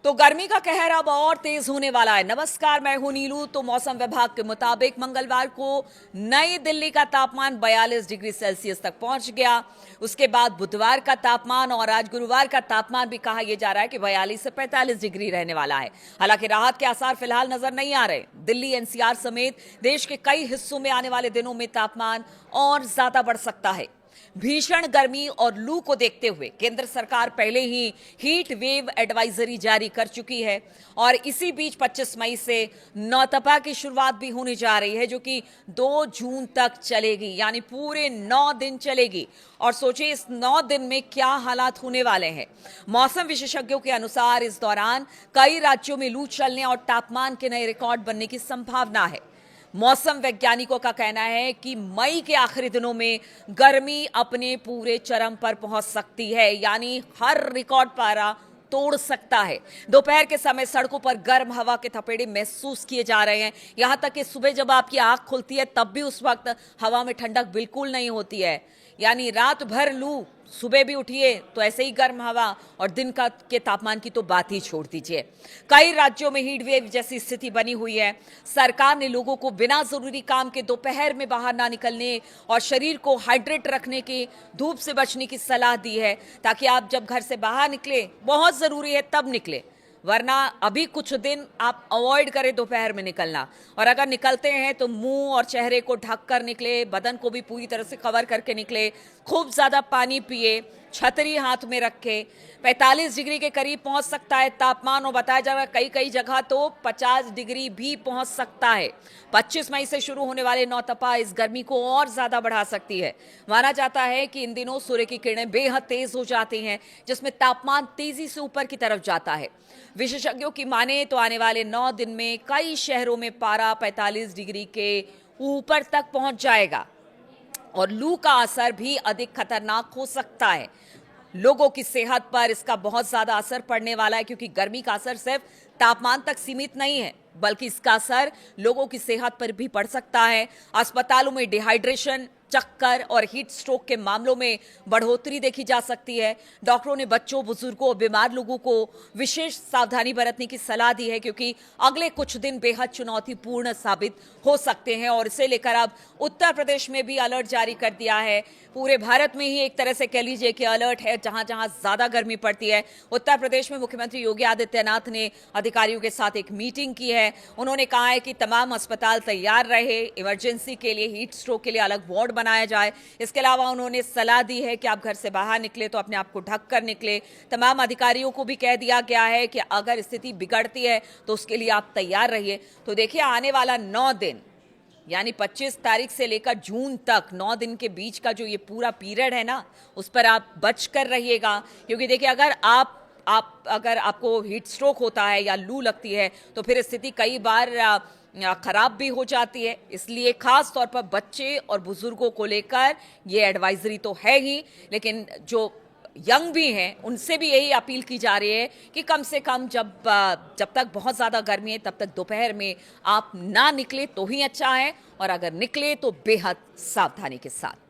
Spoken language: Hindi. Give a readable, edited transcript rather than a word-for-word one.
तो गर्मी का कहर अब और तेज होने वाला है। नमस्कार, मैं हूं नीलू। तो मौसम विभाग के मुताबिक मंगलवार को नई दिल्ली का तापमान 42 डिग्री सेल्सियस तक पहुंच गया। उसके बाद बुधवार का तापमान और आज गुरुवार का तापमान भी कहा यह जा रहा है कि 42 से 45 डिग्री रहने वाला है। हालांकि राहत के आसार फिलहाल नजर नहीं आ रहे। दिल्ली एनसीआर समेत देश के कई हिस्सों में आने वाले दिनों में तापमान और ज्यादा बढ़ सकता है। भीषण गर्मी और लू को देखते हुए केंद्र सरकार पहले ही हीट वेव एडवाइजरी जारी कर चुकी है और इसी बीच 25 मई से नौतपा की शुरुआत भी होने जा रही है, जो कि 2 जून तक चलेगी, यानी पूरे 9 दिन चलेगी। और सोचिए इस 9 दिन में क्या हालात होने वाले हैं। मौसम विशेषज्ञों के अनुसार इस दौरान कई राज्यों में लू चलने और तापमान के नए रिकॉर्ड बनने की संभावना है। मौसम वैज्ञानिकों का कहना है कि मई के आखिरी दिनों में गर्मी अपने पूरे चरम पर पहुंच सकती है, यानी हर रिकॉर्ड पारा तोड़ सकता है। दोपहर के समय सड़कों पर गर्म हवा के थपेड़े महसूस किए जा रहे हैं। यहां तक कि सुबह जब आपकी आंख खुलती है तब भी उस वक्त हवा में ठंडक बिल्कुल नहीं होती है, यानी रात भर लू, सुबह भी उठिए तो ऐसे ही गर्म हवा, और दिन का के तापमान की तो बात ही छोड़ दीजिए। कई राज्यों में हीट वेव जैसी स्थिति बनी हुई है। सरकार ने लोगों को बिना जरूरी काम के दोपहर में बाहर ना निकलने और शरीर को हाइड्रेट रखने की, धूप से बचने की सलाह दी है, ताकि आप जब घर से बाहर निकले, बहुत जरूरी है तब निकले, वरना अभी कुछ दिन आप अवॉइड करें दोपहर में निकलना। और अगर निकलते हैं तो मुंह और चेहरे को ढक कर निकले, बदन को भी पूरी तरह से कवर करके निकले, खूब ज्यादा पानी पिए, छतरी हाथ में रखे। 45 डिग्री के करीब पहुंच सकता है तापमान, और बताया जा रहा है कई कई जगह तो 50 डिग्री भी पहुंच सकता है। 25 मई से शुरू होने वाले नौतपा इस गर्मी को और ज्यादा बढ़ा सकती है। माना जाता है कि इन दिनों सूर्य की किरणें बेहद तेज हो जाती हैं, जिसमें तापमान तेजी से ऊपर की तरफ जाता है। विशेषज्ञों की माने तो आने वाले 9 दिन में कई शहरों में पारा 45 डिग्री के ऊपर तक पहुंच जाएगा और लू का असर भी अधिक खतरनाक हो सकता है। लोगों की सेहत पर इसका बहुत ज्यादा असर पड़ने वाला है, क्योंकि गर्मी का असर सिर्फ तापमान तक सीमित नहीं है, बल्कि इसका असर लोगों की सेहत पर भी पड़ सकता है। अस्पतालों में डिहाइड्रेशन, चक्कर और हीट स्ट्रोक के मामलों में बढ़ोतरी देखी जा सकती है। डॉक्टरों ने बच्चों, बुजुर्गों और बीमार लोगों को विशेष सावधानी बरतने की सलाह दी है, क्योंकि अगले कुछ दिन बेहद चुनौतीपूर्ण साबित हो सकते हैं। और इसे लेकर अब उत्तर प्रदेश में भी अलर्ट जारी कर दिया है। पूरे भारत में ही एक तरह से कह लीजिए कि अलर्ट है, जहां जहां ज्यादा गर्मी पड़ती है। उत्तर प्रदेश में मुख्यमंत्री योगी आदित्यनाथ ने अधिकारियों के साथ एक मीटिंग की है। उन्होंने कहा है कि तमाम अस्पताल तैयार रहे, इमरजेंसी के लिए, हीट स्ट्रोक के लिए अलग वार्ड बनाया जाए। इसके अलावा उन्होंने सलाह दी है कि आप घर से बाहर निकले तो अपने आप को ढक कर निकले। तमाम अधिकारियों को भी कह दिया गया है कि अगर स्थिति बिगड़ती है तो उसके लिए आप तैयार रहिए। तो देखिए आने वाला 9 दिन, यानी 25 तारीख से लेकर जून तक 9 दिन के बीच का जो ये पूरा पीरियड है ना, उस पर आप बच कर रहिएगा। क्योंकि देखिए अगर अगर आपको हीट स्ट्रोक होता है या लू लगती है तो फिर स्थिति कई बार खराब भी हो जाती है। इसलिए खास तौर पर बच्चे और बुजुर्गों को लेकर ये एडवाइजरी तो है ही, लेकिन जो यंग भी हैं उनसे भी यही अपील की जा रही है कि कम से कम जब तक बहुत ज़्यादा गर्मी है तब तक दोपहर में आप ना निकले तो ही अच्छा है, और अगर निकले तो बेहद सावधानी के साथ।